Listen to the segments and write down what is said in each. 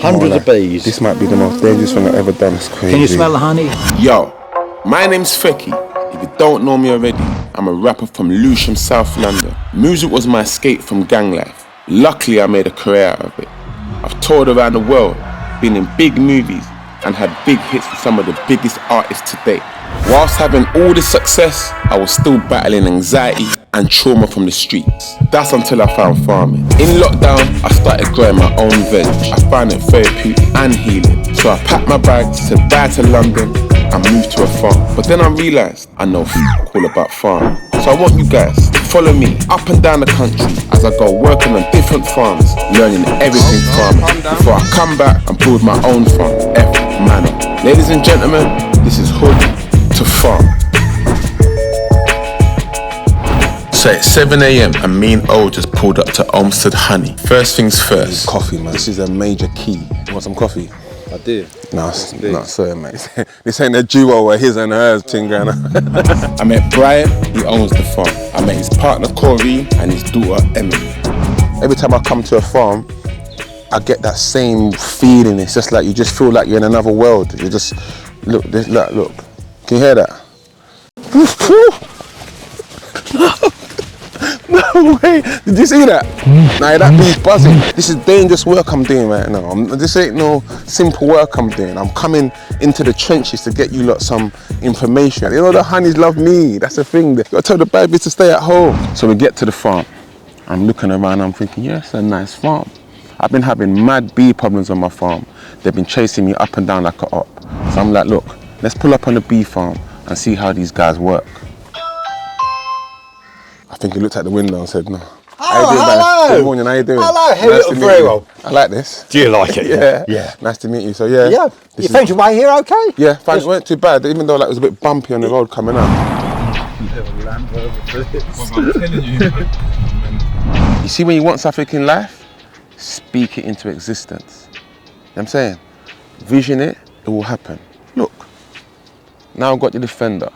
Hundreds of bees. This might be the most dangerous thing I've ever done. It's crazy. Can you smell the honey? Yo, my name's Fekky. If you don't know me already, I'm a rapper from Lewisham, South London. Music was my escape from gang life. Luckily, I made a career out of it. I've toured around the world, been in big movies, and had big hits with some of the biggest artists to date. Whilst having all this success, I was still battling anxiety and trauma from the streets. That's until I found farming. In lockdown, I started growing my own veg. I found it therapeutic and healing. So I packed my bags, said bye to London, and moved to a farm. But then I realised I know all about farming. So I want you guys to follow me up and down the country as I go working on different farms, learning everything farming, before I come back and build my own farm, Manor. Ladies and gentlemen, this is Hood to Farm. So it's 7 a.m. and me and O just pulled up to Olmstead Honey. First things first. Coffee, man. This is a major key. You want some coffee? I do. No, sorry, mate. This ain't a duo or his and hers thing going on. I met Brian, he owns the farm. I met his partner Corey and his daughter Emily. Every time I come to a farm, I get that same feeling. It's just like you just feel like you're in another world. You just look. Can you hear that? No way! Did you see that? Nah, that bee's buzzing. This is dangerous work I'm doing right now. This ain't no simple work I'm doing. I'm coming into the trenches to get you lot some information. You know the honeys love me. That's the thing. You gotta tell the babies to stay at home. So we get to the farm. I'm looking around. I'm thinking, yeah, it's a nice farm. I've been having mad bee problems on my farm. They've been chasing me up and down like a op. So I'm like, look, let's pull up on the bee farm and see how these guys work. I think he looked out the window and said, no. Hello! Good morning, how you doing? Hello, very well. I like this. Do you like it? Yeah. Nice to meet you. So yeah. Yeah. You found your way here okay? Yeah, it weren't too bad, even though it was a bit bumpy on the road coming up. You see, when you want something in life, speak it into existence. You know what I'm saying? Vision it, it will happen. Look, now I've got the Defender.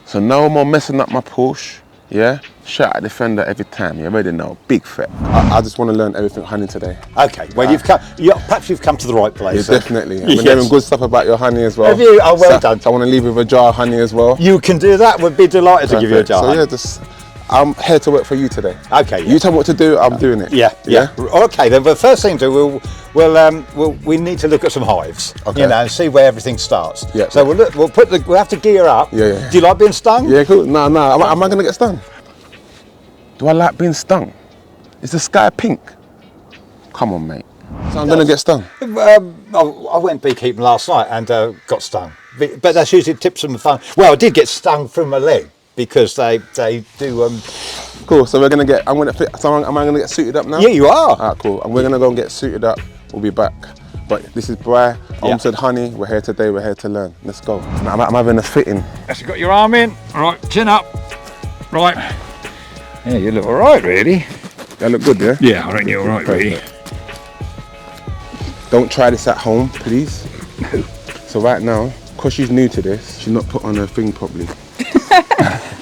So no more messing up my Porsche, yeah? Shout at Defender every time, you already know, big fat. I just want to learn everything honey today. Okay, well perhaps you've come to the right place. Yeah, definitely. I've been hearing good stuff about your honey as well. Have you? Oh, well done. So I want to leave with a jar of honey as well. You can do that, we'd be delighted to give you a jar. So yeah, I'm here to work for you today. Okay. You tell me what to do, I'm doing it. Yeah. Okay, then the first thing to do, we need to look at some hives. Okay. You know, and see where everything starts. Yeah. So we'll have to gear up. Yeah. Do you like being stung? Yeah, cool. No. Am I going to get stung? Do I like being stung? Is the sky pink? Come on, mate. So I'm going to get stung. I went beekeeping last night and got stung. But that's usually tips from the phone. Well, I did get stung from my leg because they do. Cool. So am I going to get suited up now? Yeah, you are. Alright, cool. And we're going to go and get suited up. We'll be back. But this is Bri, Olmstead Honey. We're here today. We're here to learn. Let's go. I'm having a fitting. Yes, you got your arm in. All right, chin up. Right. Yeah, you look all right, really. I look good, yeah? Yeah, I reckon you're all right, really. Don't try this at home, please. No. So right now, because she's new to this, she's not put on her thing properly.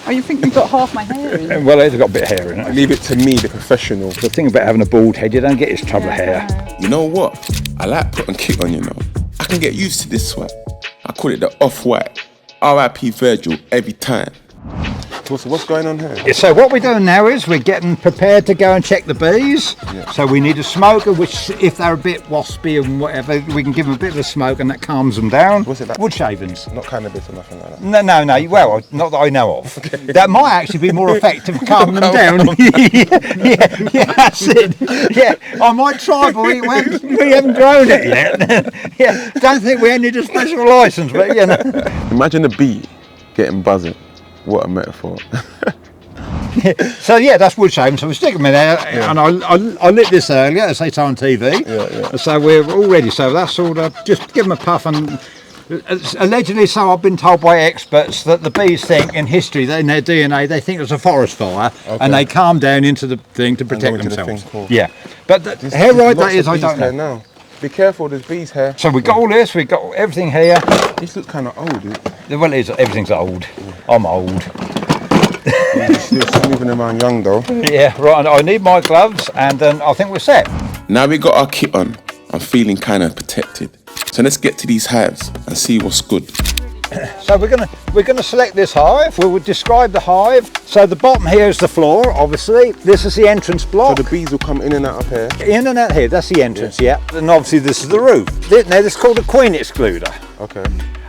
Oh, you think you've got half my hair in? Well, it's got a bit of hair in it. Leave it to me, the professional. The thing about having a bald head, you don't get this trouble of hair. You know what? I like putting kit on, you know. I can get used to this swag. I call it the off-white. R.I.P. Virgil every time. So what's going on here? Yeah, so what we're doing now is we're getting prepared to go and check the bees. Yeah. So we need a smoker, which if they're a bit waspy and whatever, we can give them a bit of a smoke and that calms them down. What's it like? Wood shavings. Not cannabis or nothing like that? No. Well, not that I know of. Okay. That might actually be more effective at calming them down. yeah, that's it. Yeah, I might try, but we haven't grown it yet. Yeah, don't think we need a special licence, but you know. Imagine a bee getting buzzing. What a metaphor. So yeah, that's wood shaving. So we stick them in there, and I lit this earlier, as they say on TV. Yeah. So we're all ready. So that's all. Just give them a puff, and allegedly, so I've been told by experts that the bees think in history, that in their DNA, they think it was a forest fire, and they calm down into the thing to protect themselves. Cool. Yeah, but how right that is, I don't know. Now. Be careful, there's bees here. So we got all this, we got everything here. This looks kind of old. Well, it is. Everything's old. I'm old. You're still moving around young though. Yeah, right. I need my gloves, and then I think we're set. Now we got our kit on. I'm feeling kind of protected. So let's get to these hives and see what's good. So we're gonna select this hive. We will describe the hive. So the bottom here is the floor, obviously. This is the entrance block. So the bees will come in and out of here. In and out here, that's the entrance, yeah. And obviously this is the roof. Now this is called a queen excluder. Okay.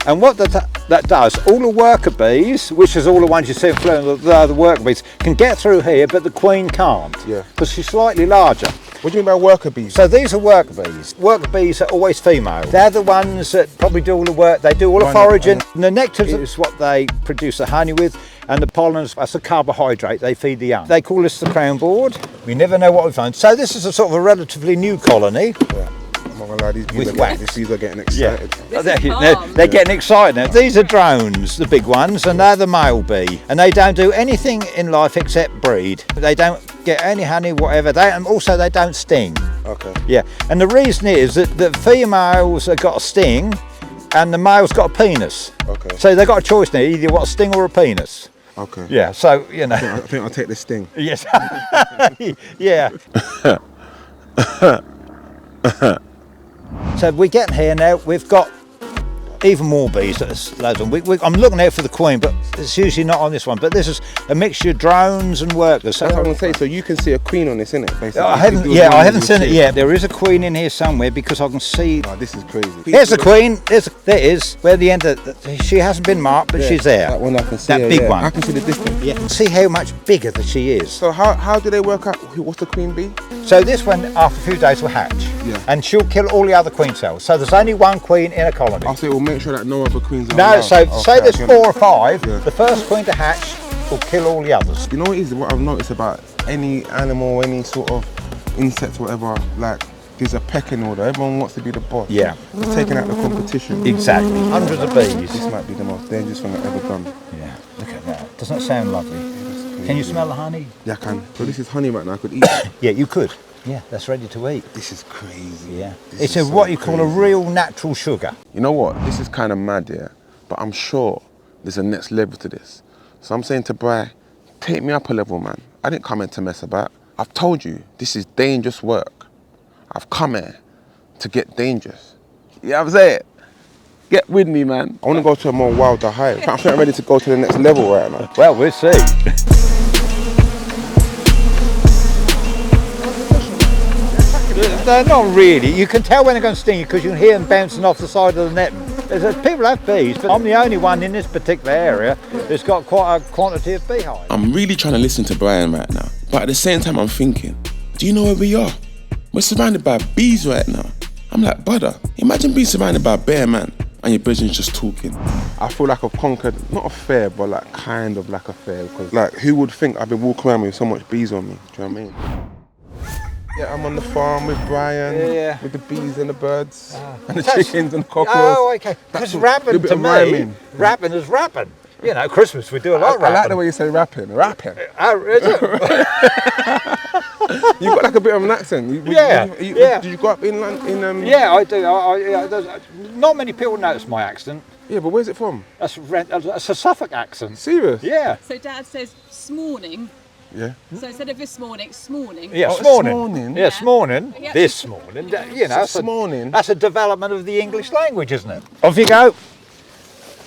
And what that does, all the worker bees, which is all the ones you see flying, the worker bees, can get through here, but the queen can't. Yeah. Because she's slightly larger. What do you mean by worker bees? So these are worker bees. Worker bees are always female. They're the ones that probably do all the work. They do all the foraging. And the nectar is what they produce the honey with, and the pollen, that's a carbohydrate they feed the young. They call this the crown board. We never know what we find. So this is a sort of a relatively new colony. Yeah. I'm not gonna lie, these bees are getting excited. Yeah. They're getting excited now. These are drones, the big ones, and they're the male bee. And they don't do anything in life except breed. They don't get any honey, whatever. They don't sting. Okay. Yeah, and the reason is that the females have got a sting and the male's got a penis. Okay. So they've got a choice now, either what, a sting or a penis. Okay. Yeah, so, you know. I think I'll take the sting. Yes. Yeah. So we get here now, we've got even more bees. Loads of them. I'm looking out for the queen, but it's usually not on this one. But this is a mixture of drones and workers. So that's what I'm going to say. So you can see a queen on this, innit? Basically. I haven't seen it yet. There is a queen in here somewhere because I can see. Oh, this is crazy. Here's the queen. There is. Where the end of she hasn't been marked, but she's there. That one I can see. That big one. I can see the distance. Yeah. See how much bigger that she is. So how do they work out what's the queen bee? So this one, after a few days, will hatch. Yeah. And she'll kill all the other queen cells. So there's only one queen in a colony. I'll say we'll make sure that no other queens are No, allowed. so say there's 4 or 5, Yeah. the first queen to hatch will kill all the others. You know what it is? What I've noticed about any animal, any sort of insect, whatever, like there's a pecking order. Everyone wants to be the boss. Yeah. It's taking out the competition. Exactly. Hundreds of bees. This might be the most dangerous thing I've ever done. Yeah, look at that. Doesn't that sound lovely? Can you smell the honey? Yeah, I can. So this is honey right now. I could eat it. Yeah, you could. Yeah, that's ready to eat. This is crazy. Yeah. This It's is what so you call a crazy. real natural sugar. You know what? This is kind of mad, yeah. But I'm sure there's a next level to this. So I'm saying to Bri, take me up a level, man. I didn't come here to mess about. I've told you, this is dangerous work. I've come here to get dangerous. You know what I'm saying? Get with me, man. I want to go to a more wilder hive. I think I'm ready to go to the next level right now. Well, we'll see. They're not really. You can tell when they're going to sting you because you can hear them bouncing off the side of the net. People have bees, but I'm the only one in this particular area that's got quite a quantity of beehives. I'm really trying to listen to Brian right now, but at the same time I'm thinking, do you know where we are? We're surrounded by bees right now. I'm like, brother, imagine being surrounded by a bear, man, and your brethren's just talking. I feel like I've conquered, not a fair, but like kind of like a fair, because like who would think I've been walking around with so much bees on me? Do you know what I mean? Yeah, I'm on the farm with Brian, Yeah. with the bees and the birds, and the chickens and the cockles. Oh, okay. Because rapping to me, rapping is rapping. You know, Christmas we do a lot of I like rapping. the way you say rapping. Rapping. Is it? You've got like a bit of an accent. Yeah. Did you grow up in London? Yeah, I do. Not many people notice my accent. Yeah, but where's it from? That's a Suffolk accent. Serious? Yeah. So Dad says smorning. Yeah. So instead of this morning, smorning. Yeah, Oh, smorning. smorning? Yeah, smorning. Yeah. This morning. You know, Smorning. that's a development of the English language, isn't it? Off you go.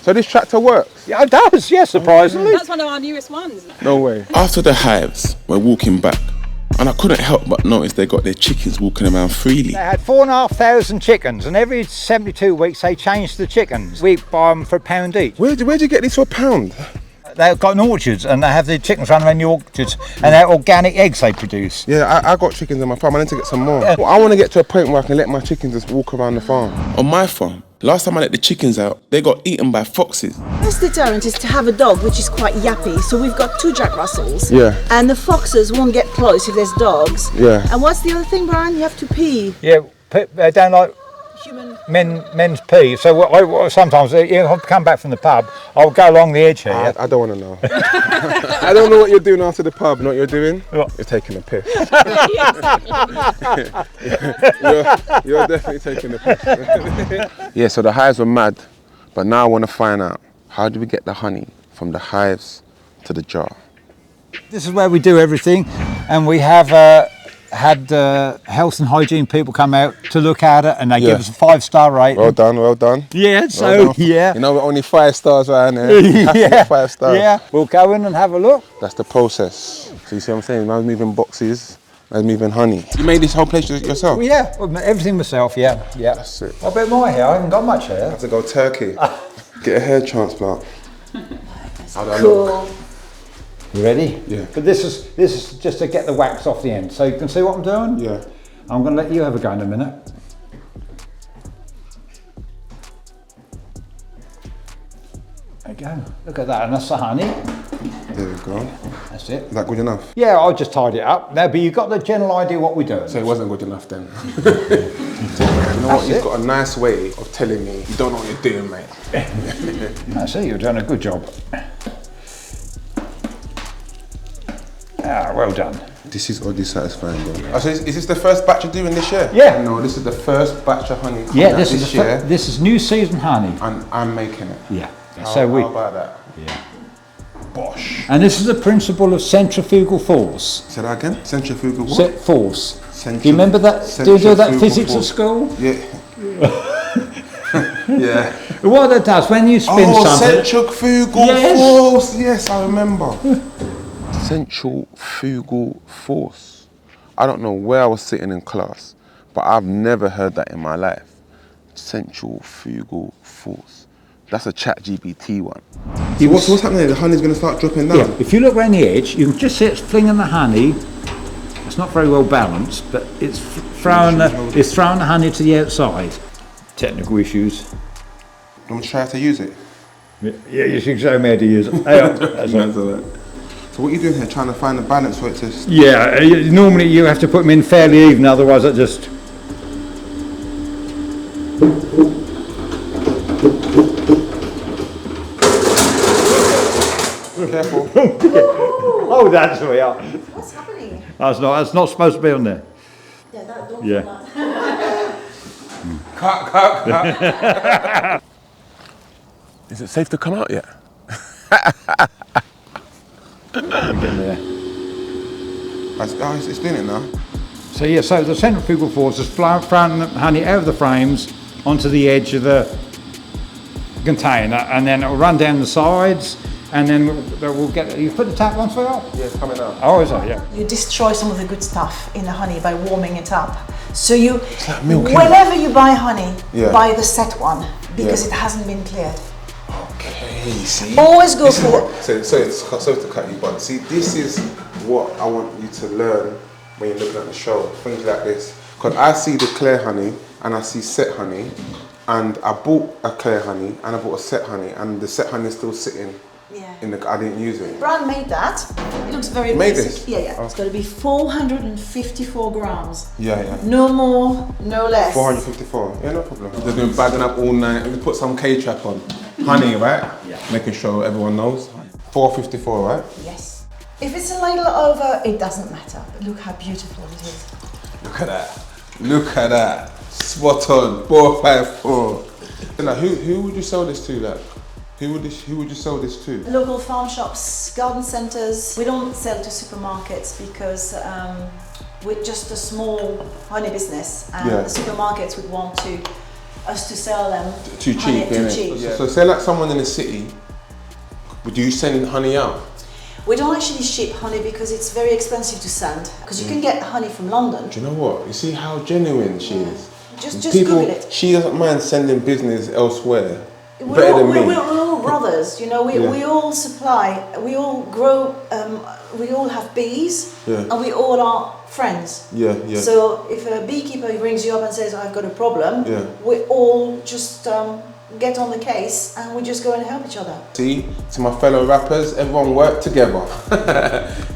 So this tractor works? Yeah, it does. Yeah, surprisingly. That's one of our newest ones. No way. After the hives, we're walking back, and I couldn't help but notice they got their chickens walking around freely. They had 4,500 chickens, and every 72 weeks they changed the chickens. We buy them for £1 each. Where'd you get this for £1? They've got an orchards, and they have the chickens running around the orchards, and they're organic eggs they produce. Yeah, I got chickens on my farm. I need to get some more. Well, I want to get to a point where I can let my chickens just walk around the farm. On my farm, last time I let the chickens out, they got eaten by foxes. Most deterrent is to have a dog which is quite yappy. So we've got 2 Jack Russells. Yeah. And the foxes won't get close if there's dogs. Yeah. And what's the other thing, Brian? You have to pee. Yeah, they don't like Human. men's pee. So I sometimes, if I come back from the pub, I'll go along the edge here. I don't want to know. I don't know what you're doing after the pub. Know what you're doing? What? You're taking a piss. you're definitely taking a piss. Yeah, so the hives were mad, but now I want to find out, how do we get the honey from the hives to the jar? This is where we do everything, and we have a had health and hygiene people come out to look at it, and they give us a 5-star rating. Well done, well done. Yeah, so yeah. You know, we're only 5 stars around here. Yeah, 5 stars. yeah. We'll go in and have a look. That's the process. So you see what I'm saying? I was moving boxes, I was moving honey. You made this whole place yourself? Well, yeah, everything myself. Yeah, yeah. That's it. What about my hair? I haven't got much I hair. have to go Turkey. Get a hair transplant. How'd I Cool. look? You ready? Yeah. But this is just to get the wax off the end. So you can see what I'm doing? Yeah. I'm going to let you have a go in a minute. There you go. Look at that, and that's the honey. There we go. That's it. Is that good enough? Yeah, I'll just tidy it up. Now, but you've got the general idea what we're doing. So it wasn't good enough then. You know what? He's got a nice way of telling me you don't know what you're doing, mate. I see, you're doing a good job. Ah, well done. This is oddly satisfying though. So is this the first batch you're doing this year? Yeah. No, this is the first batch of honey coming Yeah, out this is year. this is new season honey. And I'm making it. Yeah. How about that? Yeah. Bosh. And this is the principle of centrifugal force. Say that again? Centrifugal what? Force. Do you remember that? Do you do that physics at school? Yeah. Yeah. What that does when you spin something. Centrifugal force. Yes, I remember. Centrifugal force. I don't know where I was sitting in class, but I've never heard that in my life. Centrifugal force. That's a ChatGPT one. So what's happening? The honey's going to start dropping down? Yeah, if you look around the edge, you can just see it's flinging the honey. It's not very well balanced, but it's throwing the honey to the outside. Technical issues. Do you want to try to use it? Yeah, you should show me how to use it. Hey, So what are you doing here? Trying to find the balance for it to... Yeah, normally you have to put them in fairly even, otherwise it just... Careful. Oh, that's where we are. What's happening? That's not supposed to be on there. Yeah, that don't Yeah. Cut. Is it safe to come out yet? It's doing it now. So yeah, so the centrifugal force is throwing the honey out of the frames onto the edge of the container, and then it'll run down the sides, and then we'll get. You put the tap on for it? Yeah, it's coming out. Oh, is it? Yeah. You destroy some of the good stuff in the honey by warming it up. So you, like milk, whenever you buy honey, Yeah. buy the set one because Yeah. it hasn't been cleared. Okay, see? Always go This is for what, sorry to cut you, but see, this is what I want you to learn when you're looking at the show. Things like this. Because I see the clear honey and I see set honey, and I bought a clear honey and I bought a set honey, and the set honey is still sitting in the. I didn't use it. Brand made that. It looks very Made basic. this? Yeah, yeah. Oh. It's got to be 454 grams. Yeah. No more, no less. 454. Yeah, no problem. They've been bagging up all night. We put some K-trap on. Honey, right? Yeah. Making sure everyone knows. 454, right? Yes. If it's a little over, it doesn't matter. But look how beautiful it is. Look at that. Look at that. Spot on. 454. Now, who would you sell this to? Like, who would you sell this to? Local farm shops, garden centres. We don't sell to supermarkets because we're just a small honey business, and the supermarkets would want us to sell them Too cheap, too cheap. So say like someone in the city, would you send honey out? We don't actually ship honey because it's very expensive to send. Because you can get honey from London. Do you know what? You see how genuine she is? Just Google it. She doesn't mind sending business elsewhere. We're all brothers, you know, we all supply, we all grow, we all have bees, and we all are friends. Yeah. So if a beekeeper rings you up and says, I've got a problem, we all just get on the case and we just go and help each other. See, to my fellow rappers, everyone work together.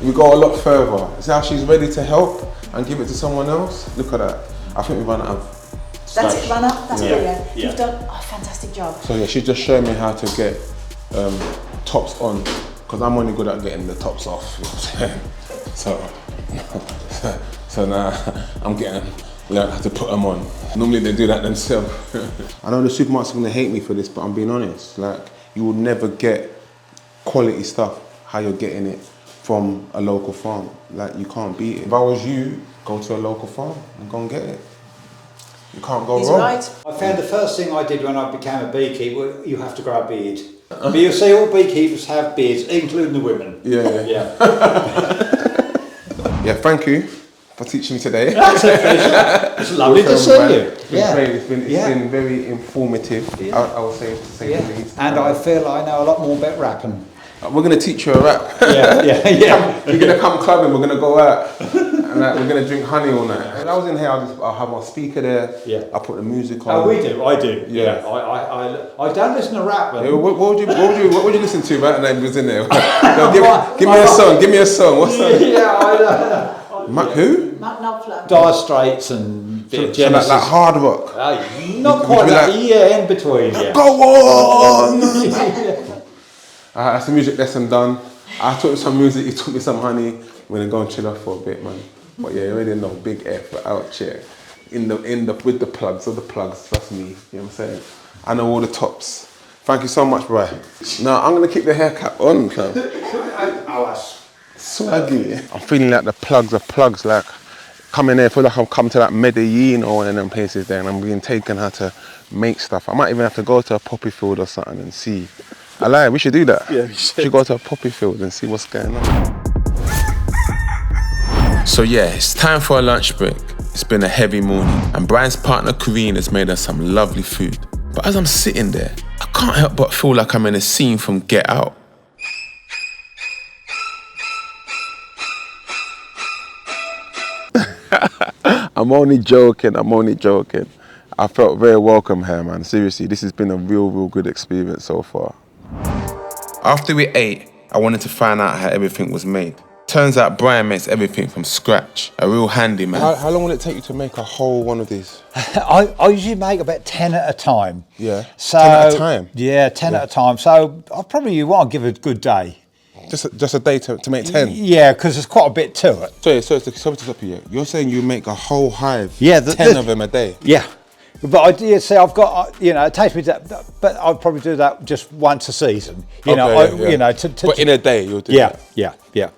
We go a lot further. See how she's ready to help and give it to someone else? Look at that. I think we've run out of That's it, run up, that's brilliant. Yeah. You've done a fantastic job. So yeah, she's just showing me how to get tops on, because I'm only good at getting the tops off, you know what I'm saying? So now I'm learn how to put them on. Normally they do that themselves. I know the supermarket's gonna hate me for this, but I'm being honest. Like, you will never get quality stuff how you're getting it from a local farm. Like, you can't beat it. If I was you, go to a local farm and go and get it. You can't go He's wrong. right. I found the first thing I did when I became a beekeeper, you have to grow a beard. But you'll see all beekeepers have beards, including the women. Yeah. Yeah, thank you for teaching me today. That's a pleasure. It's lovely to see you. It's been very informative, I would say, to say the least. And I feel I know a lot more about rapping. We're going to teach you a rap. Yeah. You're going to come clubbing, we're going to go out, and we're going to drink honey all night. When I was in here, I'll have my speaker there, I'll put the music on. Oh, I do. Yeah. I don't listen to rap. Yeah, what would you listen to right when I was in there? No, give me a song. What's that? Who? Matt Knopfler. Dire Straits and So Genesis. like hard rock. Not quite that. In between. Yeah. Go on! That's the music lesson done. I taught you some music, you taught me some honey. We're gonna go and chill off for a bit, man. But yeah, you already know, big effort out here. With the plugs, that's me, you know what I'm saying? I know all the tops. Thank you so much, bro. Now, I'm gonna keep the haircut on, fam. Swaggy. I'm feeling like the plugs are plugs, like coming there, I feel like I've come to like Medellin or one of them places there and I'm being taken how to make stuff. I might even have to go to a poppy field or something and see. I lie, we should do that. Yeah, we should go to a poppy field and see what's going on. So yeah, it's time for a lunch break. It's been a heavy morning and Brian's partner Karine has made us some lovely food. But as I'm sitting there, I can't help but feel like I'm in a scene from Get Out. I'm only joking. I felt very welcome here, man. Seriously, this has been a real good experience so far. After we ate, I wanted to find out how everything was made. Turns out Brian makes everything from scratch. A real handyman. How long will it take you to make a whole one of these? I usually make about 10 at a time. Yeah. So, 10 at a time? Yeah, 10 at a time. So I probably want to give it a good day. Just a day to make 10? Yeah, because there's quite a bit to it. Sorry to stop you. You're saying you make a whole hive? Yeah. 10 of them a day? Yeah. But I do see. I've got, it takes me that, but I'll probably do that just once a season. But in a day you'll do that. Yeah.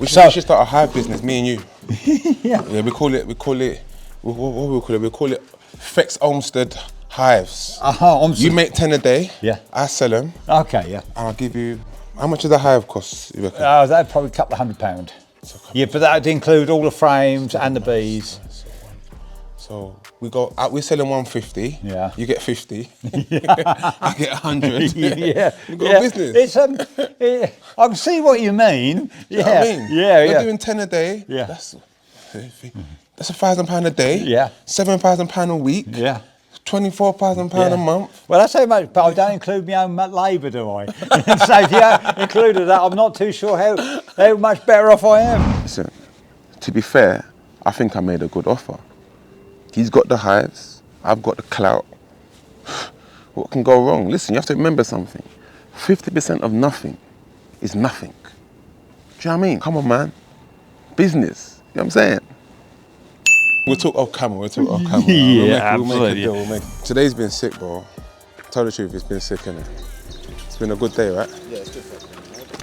We should start a hive business, me and you. Yeah. We call it. What we call it Fek's Olmstead hives. Olmstead. You make 10 a day. Yeah. I sell them. Okay. Yeah. And I'll give you. How much does the hive cost? You reckon? That'd probably a couple of £100. Yeah, but that'd include all the frames and the bees. So we go out, we're selling 150. Yeah. You get 50. I get 100. Yeah. We got a business. It's I can see what you mean. You know what I mean? Yeah. We're doing 10 a day. Yeah. That's £1,000 a day. Yeah. £7,000 a week. Yeah. £24,000 a month. Well, that's how much, but I don't include my own labour, do I? So if you haven't included that, I'm not too sure how much better off I am. Listen, to be fair, I think I made a good offer. He's got the hives, I've got the clout. What can go wrong? Listen, you have to remember something. 50% of nothing is nothing. Do you know what I mean? Come on, man. Business. You know what I'm saying? We'll talk off camera. Yeah, absolutely. We'll make it. Today's been sick, bro. Tell the truth, it's been sick, innit? It's been a good day, right? Yeah, it's good.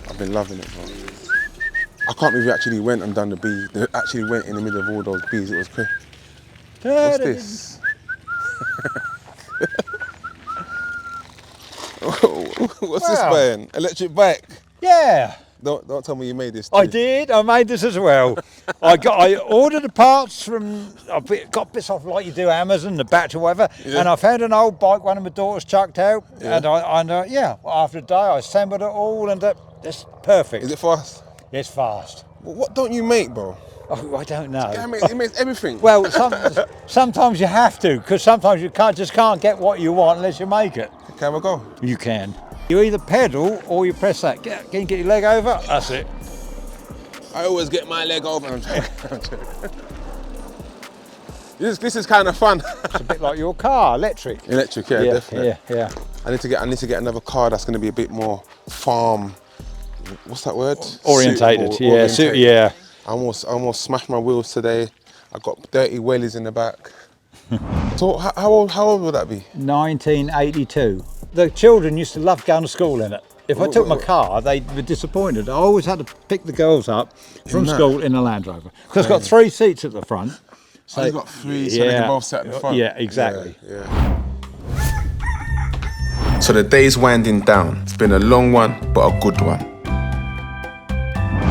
I've been loving it, bro. I can't believe we actually went and done the bee. They actually went in the middle of all those bees. It was crazy. What's this? What's this buying? Electric bike? Yeah. Don't tell me you made this. I did. I made this as well. I ordered the parts from. I got bits off like you do Amazon, the batch or whatever, and I found an old bike one of my daughters chucked out, and after a day I assembled it all, and it's perfect. Is it fast? It's fast. Well, what don't you make, bro? Oh, I don't know. It makes everything. Well, sometimes you have to, because sometimes you can't get what you want unless you make it. Can we go? You can. You either pedal or you press that. Can you get your leg over? That's it. I always get my leg over. This is kind of fun. It's a bit like your car, electric. Electric, yeah, definitely. Yeah. I need to get another car that's going to be a bit more farm. What's that word? Orientated. Orientated. Yeah. I almost smashed my wheels today. I got dirty wellies in the back. So how old would that be? 1982. The children used to love going to school in it. If I took my car, they were disappointed. I always had to pick the girls up from school in a Land Rover. Because it's got 3 seats at the front. So you've got 3, so they can both sit at the front. Yeah, exactly. Yeah. So the day's winding down. It's been a long one, but a good one.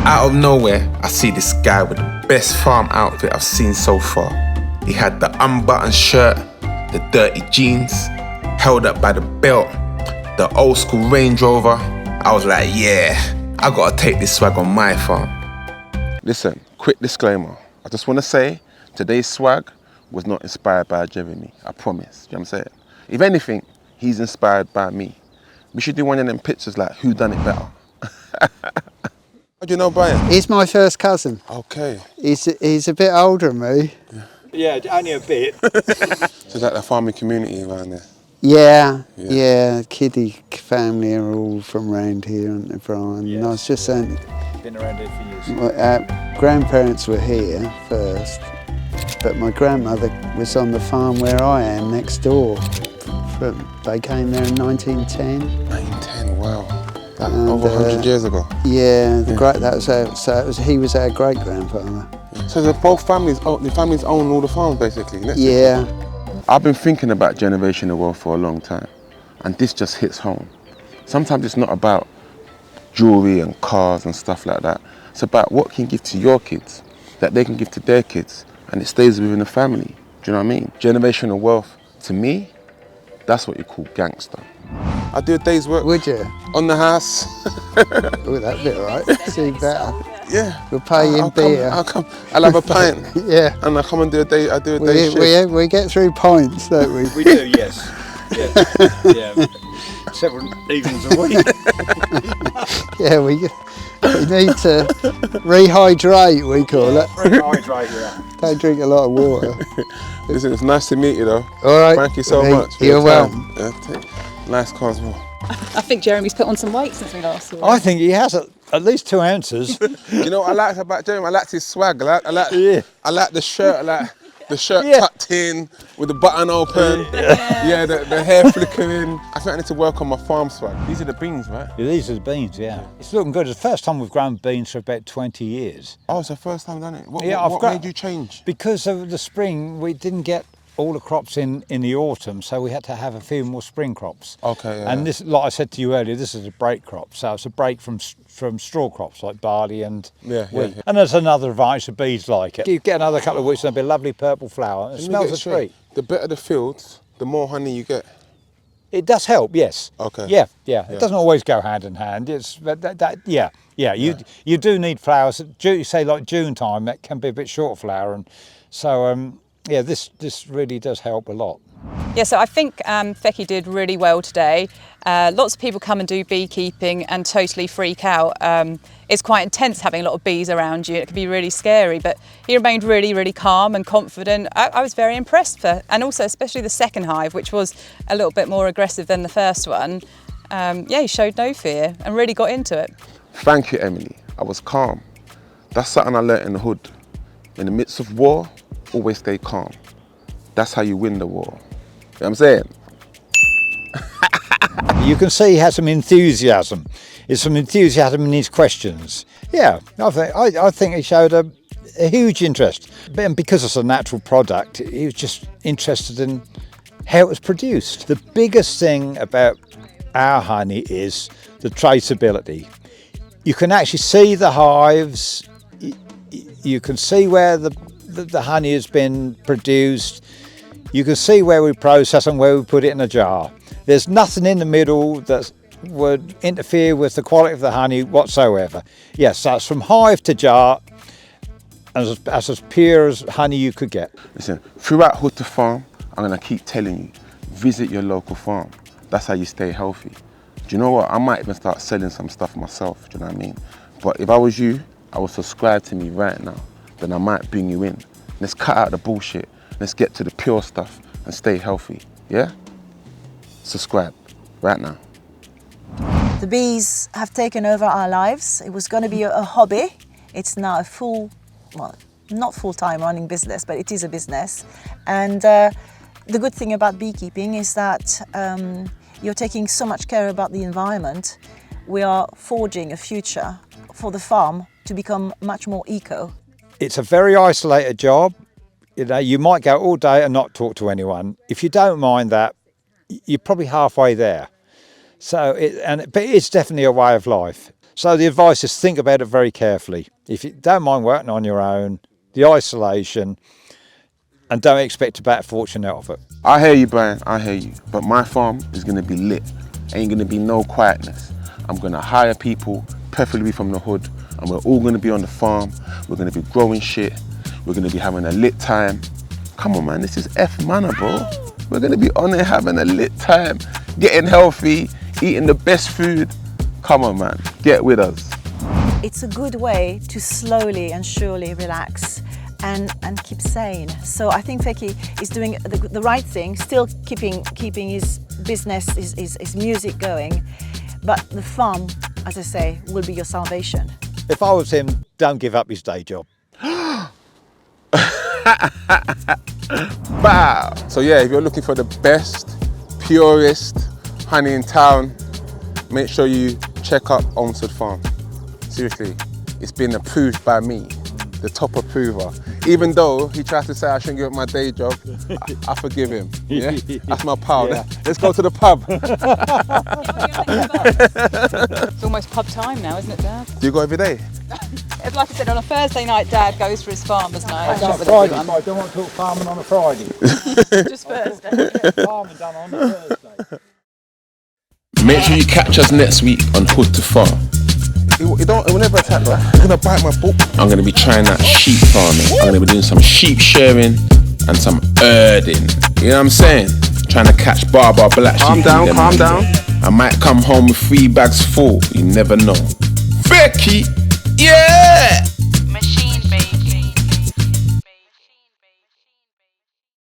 Out of nowhere, I see this guy with the best farm outfit I've seen so far. He had the unbuttoned shirt, the dirty jeans, held up by the belt, the old school Range Rover. I was like, yeah, I gotta take this swag on my farm. Listen, quick disclaimer. I just want to say, today's swag was not inspired by Jeremy. I promise. You know what I'm saying? If anything, he's inspired by me. We should do one of them pictures like, who done it better? How do you know Brian? He's my first cousin. Okay. He's a bit older than me. Yeah, only a bit. So it's like the farming community around there. Yeah. Kiddie family are all from around here, aren't they, Brian? Yes. And I was just saying, Been around here for years. my grandparents were here first, but my grandmother was on the farm where I am, next door. They came there in 1910. 1910, wow. Like over 100 years ago. Yeah, he was our great grandfather. So the both families, the families own all the farms basically. Yeah. I've been thinking about generational wealth for a long time, and this just hits home. Sometimes it's not about jewelry and cars and stuff like that. It's about what can you give to your kids that they can give to their kids, and it stays within the family. Do you know what I mean? Generational wealth, to me, that's what you call gangster. I do a day's work. Would you? On the house. Oh, that'd be all right. See better. Yeah. We'll pay you in beer. I'll have a pint. Yeah. And I come and do a day. I do a day shift. We get through points, don't we? We do, yes. Yeah. Several evenings a week. Yeah, we need to rehydrate, we call it. Rehydrate, yeah. Don't drink a lot of water. Listen, it's nice to meet you though. All right. Thank you so much. You're welcome. Nice Cosmo. I think Jeremy's put on some weight since we last saw him. I think he has at least 2 ounces. You know what I liked about Jeremy? I liked his swag. I like the shirt. I like the shirt tucked in with the button open. Yeah, the hair flickering. I think I need to work on my farm swag. These are the beans, right? Yeah, these are the beans, yeah. It's looking good. It's the first time we've grown beans for about 20 years. Oh, it's the first time done it. What made you change? Because of the spring, we didn't get all the crops in the autumn, so we had to have a few more spring crops. Okay. Yeah. And this, like I said to you earlier, this is a break crop, so it's a break from straw crops like barley and wheat. And there's another advantage, the bees like it. You get another couple of weeks and there'll be a lovely purple flower. It smells a treat. The better the fields, the more honey you get. It does help, yes. Okay. Yeah. It doesn't always go hand in hand. It's you do need flowers. You say like June time, that can be a bit short flower, and so this really does help a lot. Yeah, so I think Fekky did really well today. Lots of people come and do beekeeping and totally freak out. It's quite intense having a lot of bees around you. It can be really scary, but he remained really, really calm and confident. I was very impressed, and also especially the second hive, which was a little bit more aggressive than the first one. He showed no fear and really got into it. Thank you, Emily. I was calm. That's something I learnt in the hood. In the midst of war, always stay calm. That's how you win the war. You know what I'm saying? You can see he has some enthusiasm. There's some enthusiasm in his questions. Yeah, I think he showed a huge interest. And because it's a natural product, he was just interested in how it was produced. The biggest thing about our honey is the traceability. You can actually see the hives, you can see where the honey has been produced, you can see where we process and where we put it in a jar. There's nothing in the middle that would interfere with the quality of the honey whatsoever. Yes, that's from hive to jar, as pure as honey you could get. Listen, throughout Hood to Farm, I'm gonna keep telling you, visit your local farm. That's how you stay healthy. Do you know what? I might even start selling some stuff myself, do you know what I mean? But if I was you, I would subscribe to me right now. Then I might bring you in. Let's cut out the bullshit. Let's get to the pure stuff and stay healthy, yeah? Subscribe right now. The bees have taken over our lives. It was going to be a hobby. It's now a not full-time running business, but it is a business. And the good thing about beekeeping is that you're taking so much care about the environment. we are forging a future for the farm to become much more eco. It's a very isolated job. You know, you might go all day and not talk to anyone. If you don't mind that, you're probably halfway there. But it's definitely a way of life. So the advice is think about it very carefully. If you don't mind working on your own, the isolation, and don't expect to bat a fortune out of it. I hear you, Brian, I hear you. But my farm is going to be lit. Ain't going to be no quietness. I'm going to hire people, preferably from the hood, and we're all going to be on the farm. We're going to be growing shit. We're going to be having a lit time. Come on, man, this is F-manner, bro. We're going to be on there having a lit time, getting healthy, eating the best food. Come on, man, get with us. It's a good way to slowly and surely relax and keep sane. So I think Fekky is doing the right thing, still keeping his business, his music going, but the farm, as I say, will be your salvation. If I was him, don't give up his day job. Bow. So yeah, if you're looking for the best, purest honey in town, make sure you check out Olmstead Farm. Seriously, it's been approved by me, the top approver. Even though he tries to say I shouldn't give up my day job, I forgive him. Yeah, that's my pal. Yeah. Let's go to the pub. It's almost pub time now, isn't it, Dad? Do you go every day? Like I said, on a Thursday night, Dad goes for his farmer's night. On Friday, I don't want to talk farming on a Friday. Just Thursday. Farming done on a Thursday. Make sure you catch us next week on Hood to Farm. It will never attack, right? It's gonna bite my book. I'm going to be trying that sheep farming. I'm going to be doing some sheep shearing and some herding. You know what I'm saying? Trying to catch black sheep. Calm down. I might come home with 3 bags full. You never know. Fekky, yeah!